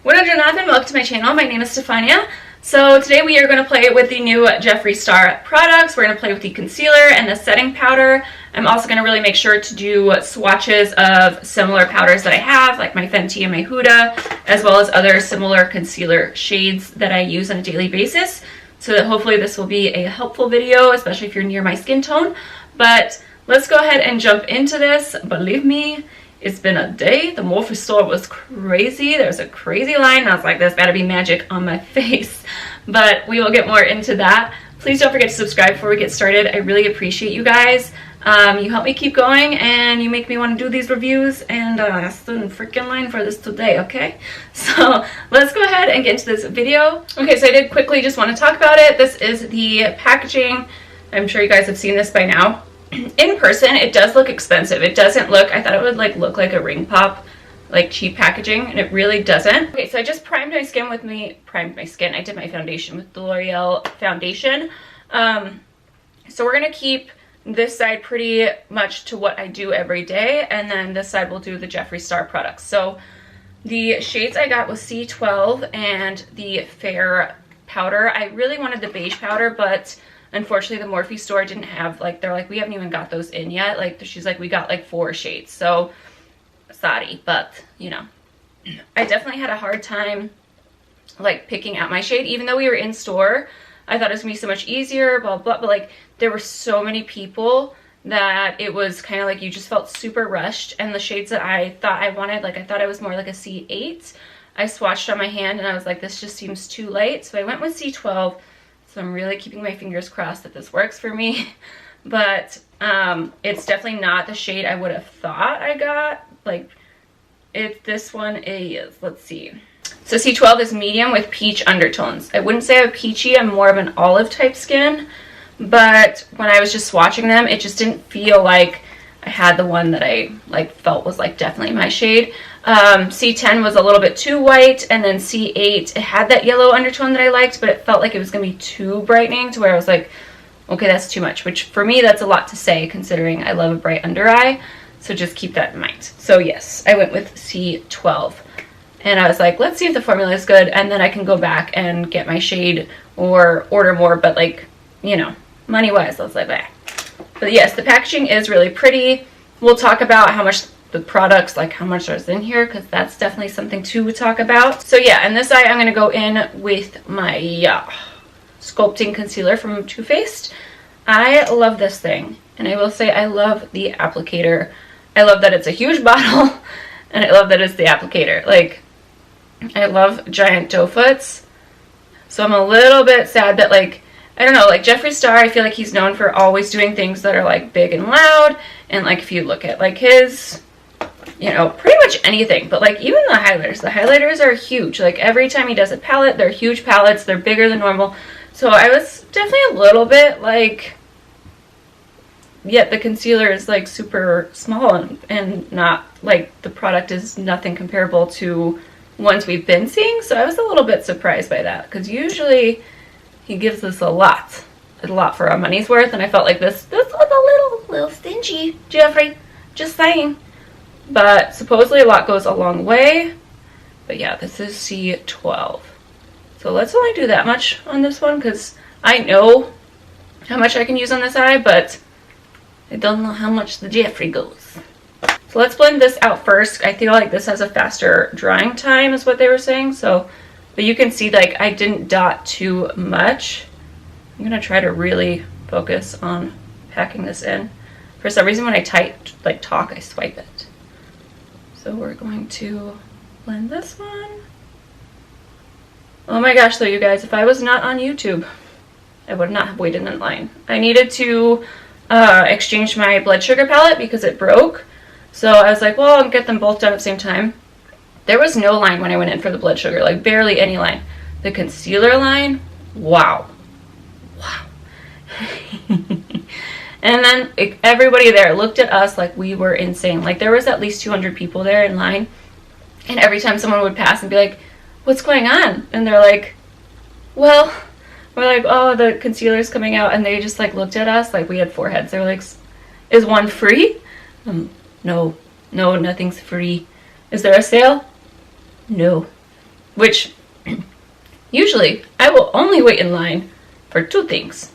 What up, Jonathan? Welcome to my channel. My name is Stefania. So today we are going to play with the new Jeffree Star products. We're going to play with the concealer and the setting powder. I'm also going to really make sure to do swatches of similar powders that I have, like my Fenty and my Huda, as well as other similar concealer shades that I use on a daily basis. So that hopefully this will be a helpful video, especially if you're near my skin tone. But let's go ahead and jump into this. Believe me, it's been a day. The morphe store was crazy. There was a crazy line. I was like, there's gotta be magic on my face. But we will get more into that. Please don't forget to subscribe before we get started. I really appreciate you guys. You help me keep going and you make me want to do these reviews, and I stood in freaking line for this today, okay? So let's go ahead and get into this video. Okay, so I did quickly just want to talk about it. This is the packaging. I'm sure you guys have seen this by now. In person, it does look expensive. It doesn't look, I thought it would look like a ring pop, like cheap packaging, and it really doesn't. Okay, so I just primed my skin. I did my foundation with the L'Oreal foundation. So we're gonna keep this side pretty much to what I do every day, and then this side we'll do the Jeffree Star products. So the shades I got was C12 and the fair powder. I really wanted the beige powder, but unfortunately the Morphe store didn't have, they're like, we haven't even got those in yet. She's like, we got 4 shades. So sorry, but you know, I definitely had a hard time picking out my shade. Even though we were in store, I thought it was gonna be so much easier, blah blah, but there were so many people that it was kind of like you just felt super rushed. And the shades that I thought I wanted, I thought I was more like a C8. I swatched on my hand and I was like, this just seems too light. So I went with C12. So I'm really keeping my fingers crossed that this works for me. But it's definitely not the shade I would have thought I got. This one is, let's see. So C12 is medium with peach undertones. I wouldn't say I'm peachy, I'm more of an olive type skin. But when I was just swatching them, it just didn't feel like I had the one that I felt was definitely my shade. C10 was a little bit too white, and then C8, it had that yellow undertone that I liked, but it felt like it was going to be too brightening to where I was like, okay, that's too much, which for me, that's a lot to say considering I love a bright under eye. So just keep that in mind. So yes, I went with C12. And I was like, let's see if the formula is good, and then I can go back and get my shade or order more, but you know, money-wise, I was like, bah. But yes, the packaging is really pretty. We'll talk about how much the products, how much is in here, because that's definitely something to talk about. So yeah, and this eye I'm going to go in with my sculpting concealer from Too Faced. I love this thing, and I will say I love the applicator. I love that it's a huge bottle, and I love that it's the applicator. I love giant doe foots, so I'm a little bit sad that I don't know, Jeffree Star, I feel like he's known for always doing things that are big and loud, and if you look at his, you know, pretty much anything, but even the highlighters are huge. Every time he does a palette, they're huge palettes, they're bigger than normal. So I was definitely a little bit yet the concealer is super small and not the product is nothing comparable to ones we've been seeing. So I was a little bit surprised by that, because usually he gives us a lot for our money's worth, and I felt like this was a little stingy, Jeffree, just saying. But supposedly a lot goes a long way. But yeah, this is C12. So let's only do that much on this one, because I know how much I can use on this eye, but I don't know how much the Jeffree goes. So let's blend this out first. I feel like this has a faster drying time is what they were saying. So, but you can see I didn't dot too much. I'm going to try to really focus on packing this in. For some reason when I talk, I swipe it. So we're going to blend this one. Oh my gosh, though, you guys, if I was not on YouTube, I would not have waited in line. I needed to exchange my blood sugar palette because it broke. So I was like, well, I'll get them both done at the same time. There was no line when I went in for the blood sugar, barely any line. The concealer line, wow. Wow. And then everybody there looked at us like we were insane. There was at least 200 people there in line. And every time someone would pass and be like, what's going on? And they're like, well, we're like, oh, the concealer's coming out. And they just looked at us like we had 4 heads. They're like, is one free? No, nothing's free. Is there a sale? No. which usually I will only wait in line for 2 things.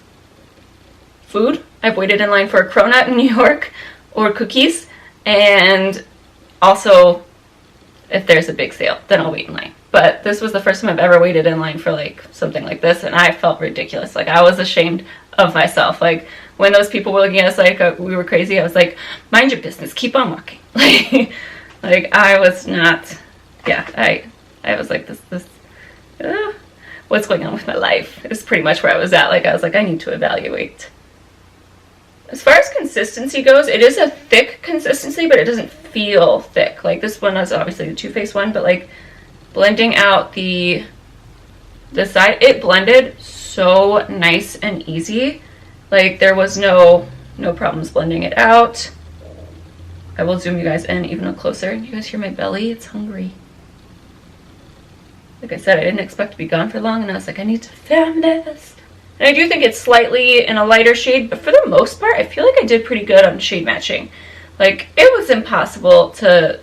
Food. I've waited in line for a cronut in New York, or cookies, and also if there's a big sale, then I'll wait in line. But this was the first time I've ever waited in line for like something like this, and I felt ridiculous. Like I was ashamed of myself. Like when those people were looking at us like we were crazy, I was like, mind your business, keep on walking. Like I was not, yeah, I was like what's going on with my life? It was pretty much where I was at. Like I was like, I need to evaluate. As far as consistency goes, it is a thick consistency, but it doesn't feel thick. Like this one is obviously the Too Faced one, but like blending out the side, it blended so nice and easy. Like there was no problems blending it out. I will zoom you guys in even closer. You guys hear my belly? It's hungry. Like I said, I didn't expect to be gone for long, and I was like, I need to film this. And I do think it's slightly in a lighter shade, but for the most part, I feel like I did pretty good on shade matching. Like, it was impossible to...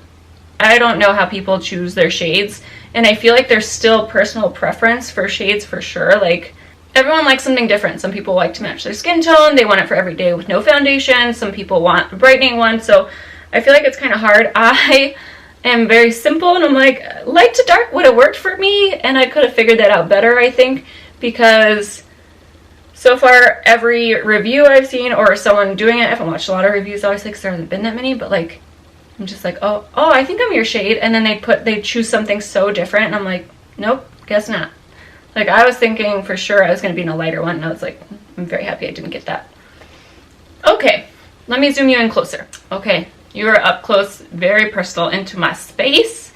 I don't know how people choose their shades, and I feel like there's still personal preference for shades for sure. Like, everyone likes something different. Some people like to match their skin tone. They want it for every day with no foundation. Some people want a brightening one, so I feel like it's kind of hard. I am very simple, and I'm like, light to dark would have worked for me, and I could have figured that out better, I think, because... so far, every review I've seen, or someone doing it, I haven't watched a lot of reviews, obviously, because there hasn't been that many, but, like, I'm just like, oh, I think I'm your shade, and then they choose something so different, and I'm like, nope, guess not. Like, I was thinking for sure I was going to be in a lighter one, and I was like, I'm very happy I didn't get that. Okay, let me zoom you in closer. Okay, you are up close, very personal into my space.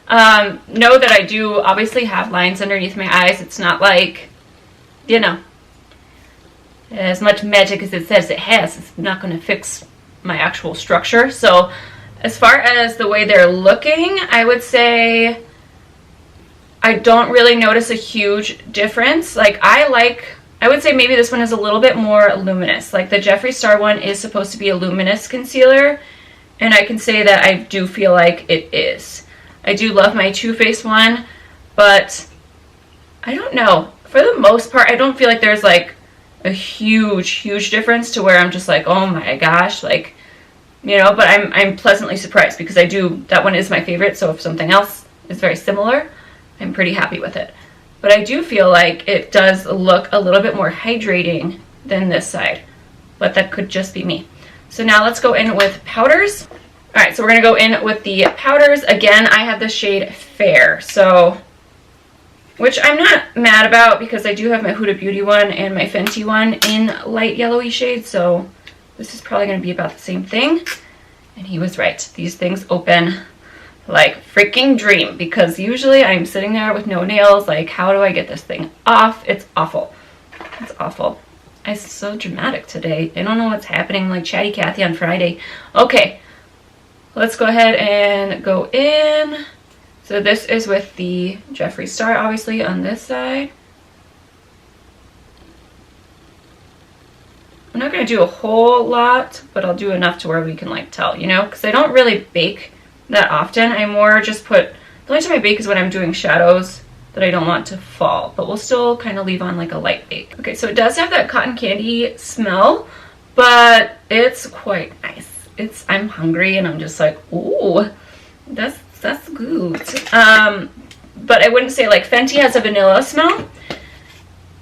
Know that I do obviously have lines underneath my eyes. It's not like, you know, as much magic as it says it has, it's not going to fix my actual structure. So as far as the way they're looking, I would say I don't really notice a huge difference. Like I would say maybe this one is a little bit more luminous. Like the Jeffree Star one is supposed to be a luminous concealer, and I can say that I do feel like it is. I do love my Too Faced one, but I don't know. For the most part, I don't feel like there's like a huge difference to where I'm just like, oh my gosh, like, you know, but I'm pleasantly surprised because that one is my favorite, so if something else is very similar, I'm pretty happy with it. But I do feel like it does look a little bit more hydrating than this side, but that could just be me. So now let's go in with powders. All right, so we're gonna go in with the powders. Again, I have the shade Fair, so, which I'm not mad about because I do have my Huda Beauty one and my Fenty one in light yellowy shades, so this is probably going to be about the same thing. And he was right. These things open like freaking dream, because usually I'm sitting there with no nails, like, how do I get this thing off? It's awful. It's awful. I'm so dramatic today. I don't know what's happening, like Chatty Cathy on Friday. Okay, let's go ahead and go in. So this is with the Jeffree Star, obviously, on this side. I'm not going to do a whole lot, but I'll do enough to where we can, like, tell, you know? Because I don't really bake that often. I more just put... The only time I bake is when I'm doing shadows that I don't want to fall. But we'll still kind of leave on, like, a light bake. Okay, so it does have that cotton candy smell, but it's quite nice. I'm hungry, and I'm just like, ooh, that's good. But I wouldn't say, like, Fenty has a vanilla smell.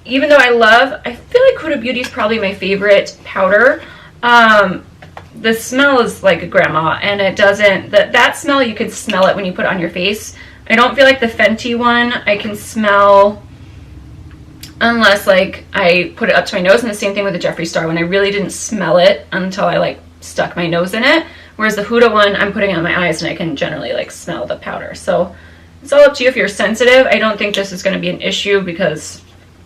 Even though I feel like Huda Beauty is probably my favorite powder. The smell is like a grandma, and it doesn't, that smell, you can smell it when you put it on your face. I don't feel like the Fenty one I can smell unless, like, I put it up to my nose, and the same thing with the Jeffree Star one. I really didn't smell it until I, like, stuck my nose in it. Whereas the Huda one, I'm putting it on my eyes, and I can generally, like, smell the powder. So it's all up to you if you're sensitive. I don't think this is going to be an issue because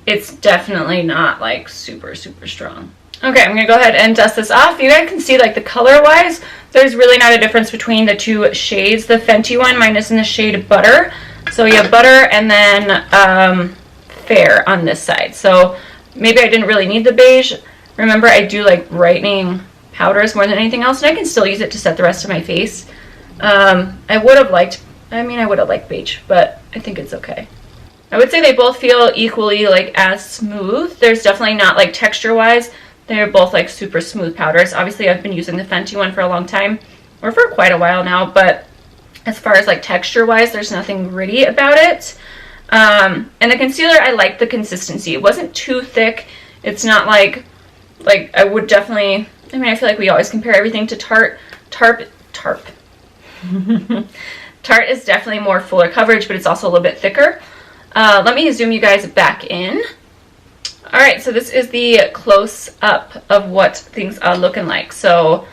it's definitely not, like, super strong. Okay, I'm going to go ahead and dust this off. You guys can see, like, the color-wise, there's really not a difference between the two shades. The Fenty one, mine is in the shade Butter. So you have Butter and then Fair on this side. So maybe I didn't really need the beige. Remember, I do, like, brightening powders more than anything else, and I can still use it to set the rest of my face. I would have liked I mean, I would have liked beige, but I think it's okay. I would say they both feel equally like as smooth. There's definitely not like texture wise. They're both like super smooth powders. Obviously I've been using the Fenty one for a long time, or for quite a while now, but as far as like texture wise, there's nothing gritty about it. And the concealer, I like the consistency. It wasn't too thick. It's not like I would definitely, I mean, I feel like we always compare everything to Tarte. Tarte is definitely more fuller coverage, but it's also a little bit thicker. Let me zoom you guys back in. All right, so this is the close-up of what things are looking like. So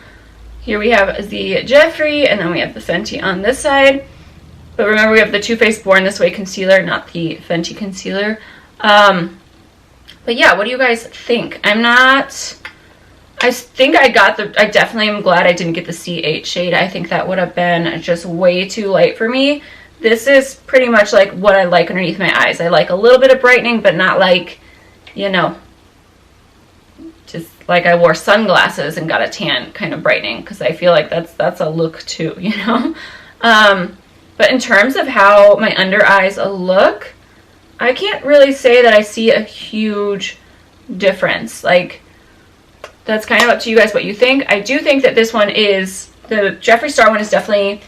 here we have the Jeffree, and then we have the Fenty on this side. But remember, we have the Too Faced Born This Way concealer, not the Fenty concealer. But yeah, what do you guys think? I think I definitely am glad I didn't get the C8 shade. I think that would have been just way too light for me. This is pretty much like what I like underneath my eyes. I like a little bit of brightening, but not like, you know, just like I wore sunglasses and got a tan kind of brightening, because I feel like that's a look too, you know. But in terms of how my under eyes look, I can't really say that I see a huge difference. Like, that's kind of up to you guys what you think. I do think that this one is, the Jeffree Star one is definitely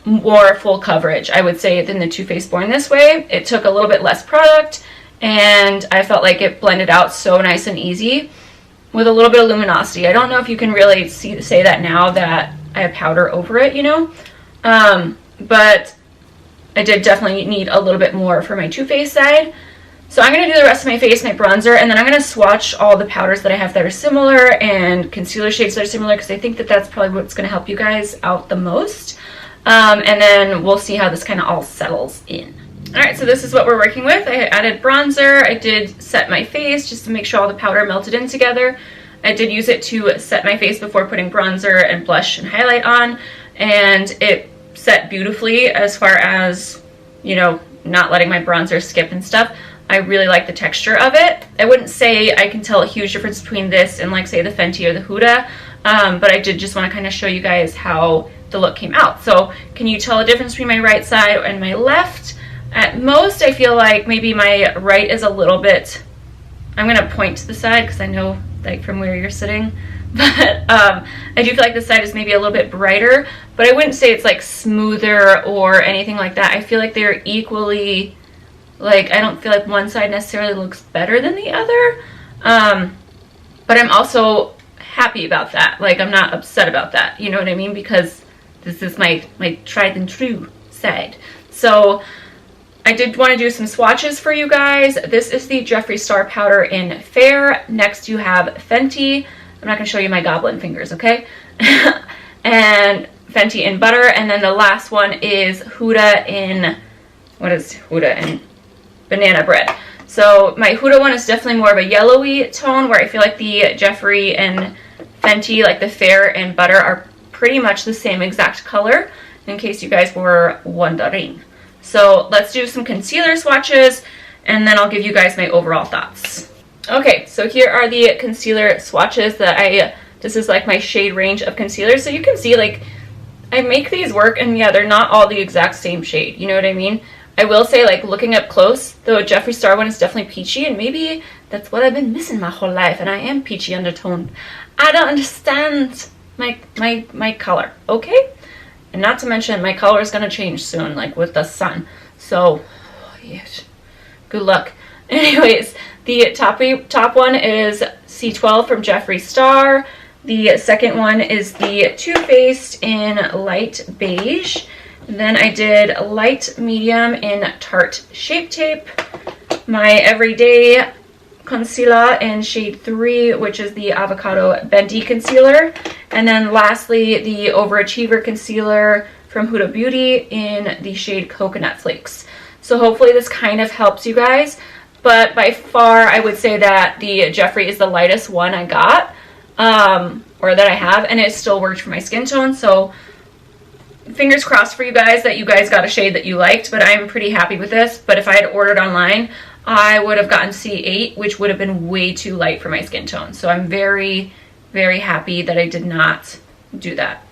more full coverage, I would say, than the Too Faced Born This Way. It took a little bit less product, and I felt like it blended out so nice and easy with a little bit of luminosity. I don't know if you can really say that now that I have powder over it, you know. But I did definitely need a little bit more for my Too Faced side. So I'm going to do the rest of my face, my bronzer, and then I'm going to swatch all the powders that I have that are similar and concealer shades that are similar, because I think that that's probably what's going to help you guys out the most. And then we'll see how this kind of all settles in. Alright, so this is what we're working with. I added bronzer. I did set my face just to make sure all the powder melted in together. I did use it to set my face before putting bronzer and blush and highlight on, and it set beautifully as far as, you know, not letting my bronzer skip and stuff. I really like the texture of it. I wouldn't say I can tell a huge difference between this and, like, say, the Fenty or the Huda, but I did just want to kind of show you guys how the look came out. So can you tell the difference between my right side and my left? At most, I feel like maybe my right is a little bit, I'm going to point to the side because I know, like, from where you're sitting, but I do feel like this side is maybe a little bit brighter, but I wouldn't say it's, like, smoother or anything like that. I feel like they're equally, like, I don't feel like one side necessarily looks better than the other, but I'm also happy about that. Like, I'm not upset about that, you know what I mean? Because this is my tried and true side. So I did want to do some swatches for you guys. This is the Jeffree Star Powder in Fair. Next you have Fenty. I'm not going to show you my goblin fingers, okay? And Fenty in Butter. And then the last one is Huda in, what is Huda in? Banana Bread. So my Huda one is definitely more of a yellowy tone, where I feel like the Jeffree and Fenty, like the Fair and Butter, are pretty much the same exact color, in case you guys were wondering. So let's do some concealer swatches, and then I'll give you guys my overall thoughts. Okay, so here are the concealer swatches that this is like my shade range of concealers. So you can see, like, I make these work, and yeah, they're not all the exact same shade, you know what I mean? I will say, like, looking up close, the Jeffree Star one is definitely peachy, and maybe that's what I've been missing my whole life, and I am peachy undertoned. I don't understand my color, okay? And not to mention, my color is going to change soon, like with the sun. So, yes, good luck. Anyways, the top one is C12 from Jeffree Star. The second one is the Too Faced in light beige. And then I did light medium in Tarte Shape Tape. My everyday concealer in shade 3, which is the Avocado Bendy Concealer. And then lastly, the Overachiever Concealer from Huda Beauty in the shade Coconut Flakes. So hopefully this kind of helps you guys. But by far, I would say that the Jeffree is the lightest one I got, or that I have, and it still worked for my skin tone. So fingers crossed for you guys that you guys got a shade that you liked, but I'm pretty happy with this. But if I had ordered online, I would have gotten C8, which would have been way too light for my skin tone. So I'm very, very happy that I did not do that.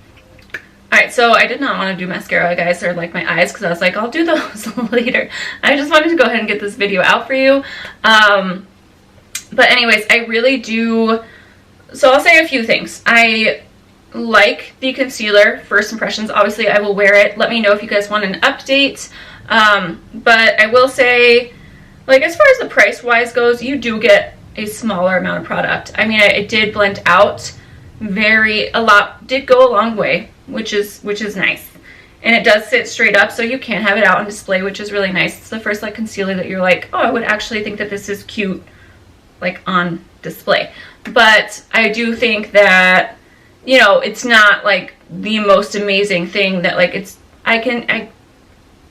Alright, so I did not want to do mascara, guys, or like my eyes, because I was like, I'll do those later. I just wanted to go ahead and get this video out for you. But anyways, I really do, so I'll say a few things. I like the concealer, first impressions. Obviously, I will wear it. Let me know if you guys want an update. But I will say, like, as far as the price-wise goes, you do get a smaller amount of product. I mean, it did blend out a lot, did go a long way, which is nice. And it does sit straight up, so you can have it out on display, which is really nice. It's the first, like, concealer that you're like, oh, I would actually think that this is cute, like, on display. But I do think that, you know, it's not, like, the most amazing thing that, like,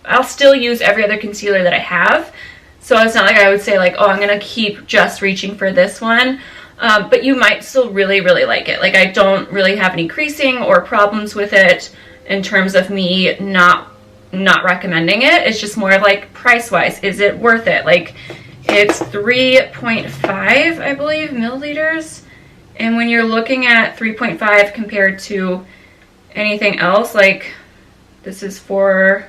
I'll still use every other concealer that I have. So it's not like I would say, like, oh, I'm going to keep just reaching for this one. But you might still really, really like it. Like, I don't really have any creasing or problems with it in terms of me not recommending it. It's just more of, like, price-wise, is it worth it? Like, it's 3.5, I believe, milliliters. And when you're looking at 3.5 compared to anything else, like, this is 12.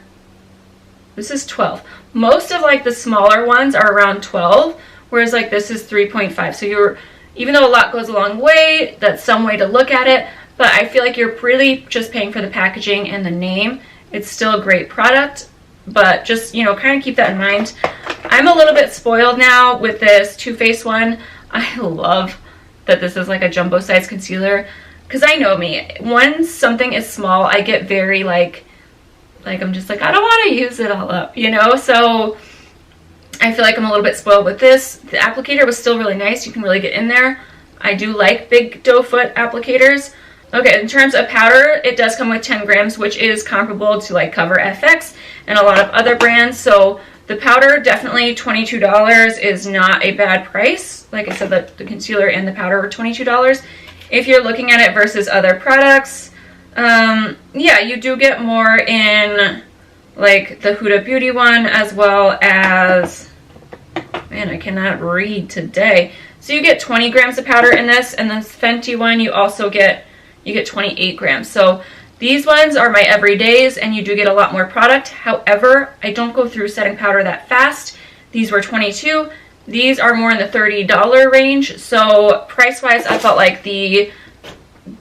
Most of, like, the smaller ones are around 12, whereas, like, this is 3.5. So even though a lot goes a long way, that's some way to look at it, but I feel like you're really just paying for the packaging and the name. It's still a great product, but just, you know, kind of keep that in mind. I'm a little bit spoiled now with this Too Faced one. I love that this is like a jumbo size concealer, because I know me. When something is small, I get very like I'm just like, I don't want to use it all up, you know? So I feel like I'm a little bit spoiled with this. The applicator was still really nice. You can really get in there. I do like big doe foot applicators. Okay, in terms of powder, it does come with 10 grams, which is comparable to like Cover FX and a lot of other brands. So the powder, definitely $22 is not a bad price. Like I said, the concealer and the powder are $22. If you're looking at it versus other products, yeah, you do get more in like the Huda Beauty one, as well as, man, I cannot read today. So you get 20 grams of powder in this, and this Fenty one, you get 28 grams. So these ones are my everydays, and you do get a lot more product. However, I don't go through setting powder that fast. These were 22. These are more in the $30 range. So price-wise, I felt like the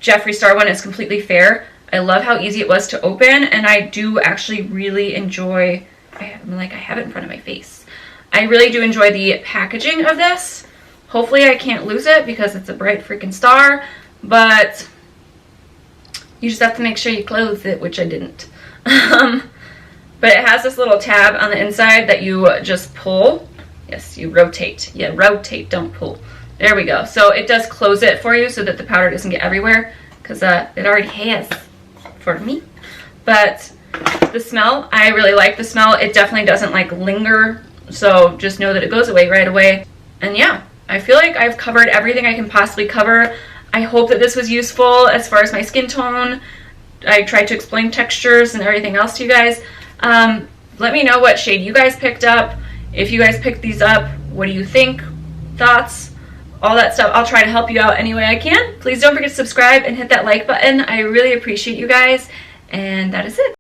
Jeffree Star one is completely fair. I love how easy it was to open, and I do actually really enjoy, I have it in front of my face. I really do enjoy the packaging of this. Hopefully I can't lose it because it's a bright freaking star, but you just have to make sure you close it, which I didn't. But it has this little tab on the inside that you just pull. Yes, you rotate. Yeah, rotate, don't pull. There we go. So it does close it for you so that the powder doesn't get everywhere, because it already has for me. But the smell, I really like the smell. It definitely doesn't like linger, so just know that it goes away right away. And yeah, I feel like I've covered everything I can possibly cover. I hope that this was useful as far as my skin tone. I tried to explain textures and everything else to you guys. Let me know what shade you guys picked up. If you guys picked these up, what do you think? Thoughts? All that stuff. I'll try to help you out any way I can. Please don't forget to subscribe and hit that like button. I really appreciate you guys. And that is it.